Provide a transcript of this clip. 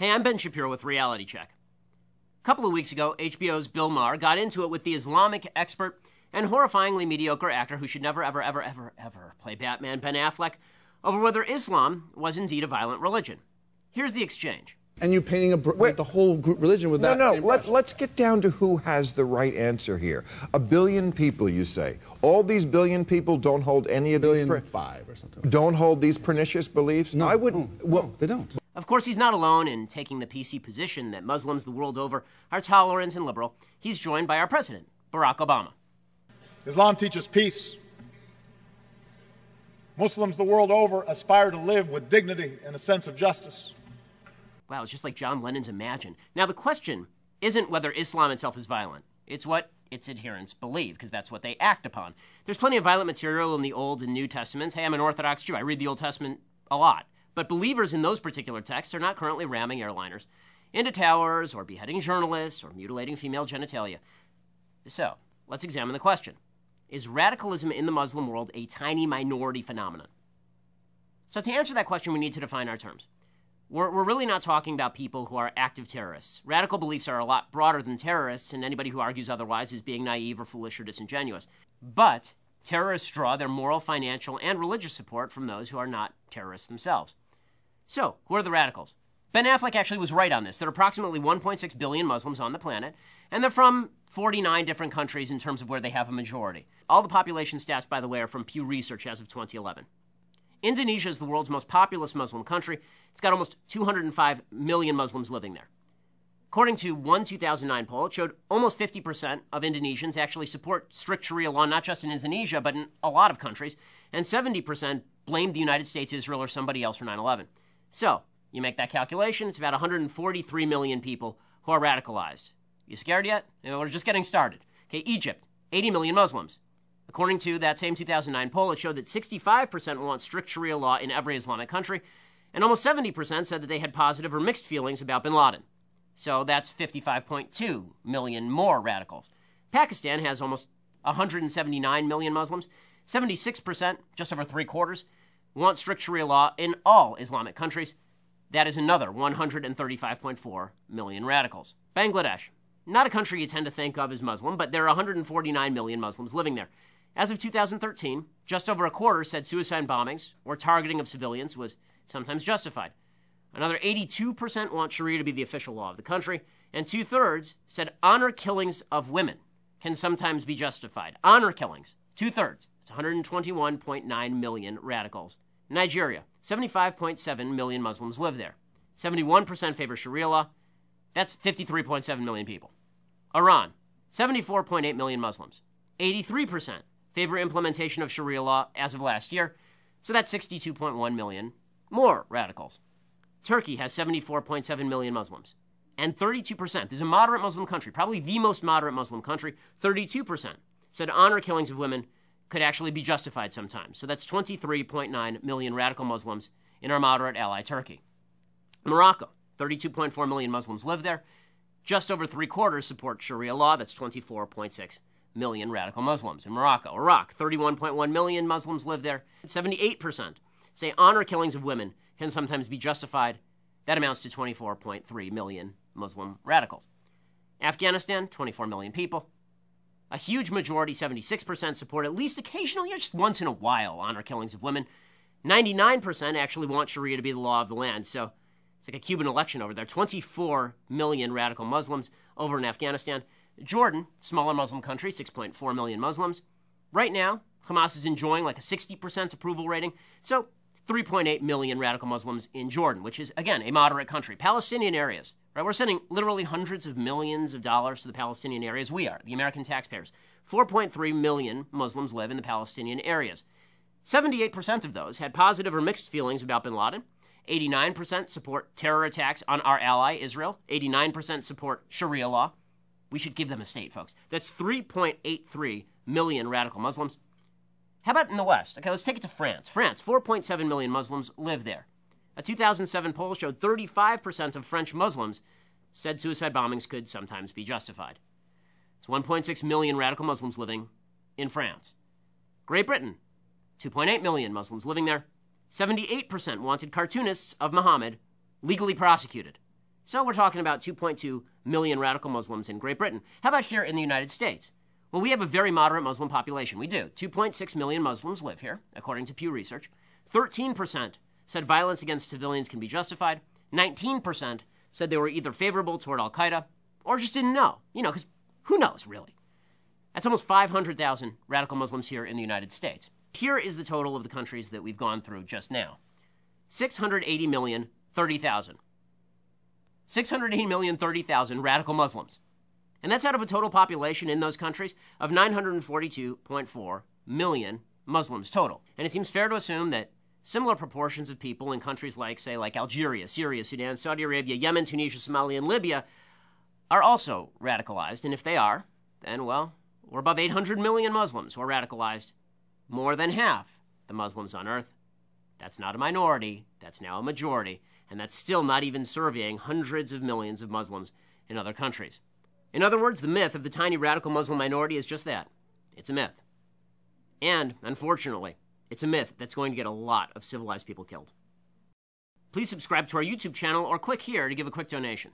Hey, I'm Ben Shapiro with Reality Check. A couple of weeks ago, HBO's Bill Maher got into it with the Islamic expert and horrifyingly mediocre actor who should never, ever play Batman, Ben Affleck, over whether Islam was indeed a violent religion. Here's the exchange. And you're painting the whole religion with that same brush. Let's get down to who has the right answer here. 1 billion people, you say. All these billion people don't hold any of these... 1,500,000,000 or something. Don't hold these pernicious beliefs? No, I wouldn't... Well, they don't. Of course, he's not alone in taking the PC position that Muslims the world over are tolerant and liberal. He's joined by our president, Barack Obama. Islam teaches peace. Muslims the world over aspire to live with dignity and a sense of justice. Wow, it's just like John Lennon's Imagine. Now, the question isn't whether Islam itself is violent. It's what its adherents believe, because that's what they act upon. There's plenty of violent material in the Old and New Testaments. Hey, I'm an Orthodox Jew. I read the Old Testament a lot. But believers in those particular texts are not currently ramming airliners into towers or beheading journalists or mutilating female genitalia. So, let's examine the question. Is radicalism in the Muslim world a tiny minority phenomenon? So to answer that question, we need to define our terms. We're really not talking about people who are active terrorists. Radical beliefs are a lot broader than terrorists, and anybody who argues otherwise is being naive or foolish or disingenuous. But terrorists draw their moral, financial, and religious support from those who are not terrorists themselves. So, who are the radicals? Ben Affleck actually was right on this. There are approximately 1.6 billion Muslims on the planet, and they're from 49 different countries in terms of where they have a majority. All the population stats, by the way, are from Pew Research as of 2011. Indonesia is the world's most populous Muslim country. It's got almost 205 million Muslims living there. According to one 2009 poll, it showed almost 50% of Indonesians actually support strict Sharia law, not just in Indonesia, but in a lot of countries, and 70% blamed the United States, Israel, or somebody else for 9/11. So, you make that calculation, it's about 143 million people who are radicalized. You scared yet? We're just getting started. Okay, Egypt, 80 million Muslims. According to that same 2009 poll, it showed that 65% want strict Sharia law in every Islamic country, and almost 70% said that they had positive or mixed feelings about bin Laden. So that's 55.2 million more radicals. Pakistan has almost 179 million Muslims. 76%, just over three-quarters, want strict Sharia law in all Islamic countries. That is another 135.4 million radicals. Bangladesh, not a country you tend to think of as Muslim, but there are 149 million Muslims living there. As of 2013, just over a quarter said suicide bombings or targeting of civilians was sometimes justified. Another 82% want Sharia to be the official law of the country, and 2/3 said honor killings of women can sometimes be justified. Honor killings, 2/3. It's 121.9 million radicals. Nigeria, 75.7 million Muslims live there. 71% favor Sharia law. That's 53.7 million people. Iran, 74.8 million Muslims. 83% favor implementation of Sharia law as of last year. So that's 62.1 million more radicals. Turkey has 74.7 million Muslims. And 32%, this is a moderate Muslim country, probably the most moderate Muslim country, 32% said honor killings of women could actually be justified sometimes. So that's 23.9 million radical Muslims in our moderate ally, Turkey. Morocco, 32.4 million Muslims live there. Just over three-quarters support Sharia law. That's 24.6 million radical Muslims in Morocco. Iraq, 31.1 million Muslims live there. 78% say honor killings of women can sometimes be justified. That amounts to 24.3 million Muslim radicals. Afghanistan, 24 million people. A huge majority, 76%, support at least occasionally or just once in a while honor killings of women. 99% actually want Sharia to be the law of the land. So it's like a Cuban election over there. 24 million radical Muslims over in Afghanistan. Jordan, smaller Muslim country, 6.4 million Muslims. Right now, Hamas is enjoying like a 60% approval rating. So 3.8 million radical Muslims in Jordan, which is, again, a moderate country. Palestinian areas, right? We're sending literally hundreds of millions of dollars to the Palestinian areas. We are, the American taxpayers. 4.3 million Muslims live in the Palestinian areas. 78% of those had positive or mixed feelings about bin Laden. 89% support terror attacks on our ally, Israel. 89% support Sharia law. We should give them a state, folks. That's 3.83 million radical Muslims. How about in the West? Okay, let's take it to France. France, 4.7 million Muslims live there. A 2007 poll showed 35% of French Muslims said suicide bombings could sometimes be justified. It's 1.6 million radical Muslims living in France. Great Britain, 2.8 million Muslims living there. 78% wanted cartoonists of Muhammad legally prosecuted. So we're talking about 2.2 million radical Muslims in Great Britain. How about here in the United States? Well, we have a very moderate Muslim population. We do. 2.6 million Muslims live here, according to Pew Research. 13% said violence against civilians can be justified. 19% said they were either favorable toward al-Qaeda or just didn't know. Because who knows, really? That's almost 500,000 radical Muslims here in the United States. Here is the total of the countries that we've gone through just now. 680,030,000. 680,030,000 radical Muslims. And that's out of a total population in those countries of 942.4 million Muslims total. And it seems fair to assume that similar proportions of people in countries like Algeria, Syria, Sudan, Saudi Arabia, Yemen, Tunisia, Somalia, and Libya are also radicalized. And if they are, then, well, we're above 800 million Muslims who are radicalized. More than half the Muslims on earth. That's not a minority, that's now a majority, and that's still not even surveying hundreds of millions of Muslims in other countries. In other words, the myth of the tiny radical Muslim minority is just that. It's a myth. And, unfortunately, it's a myth that's going to get a lot of civilized people killed. Please subscribe to our YouTube channel or click here to give a quick donation.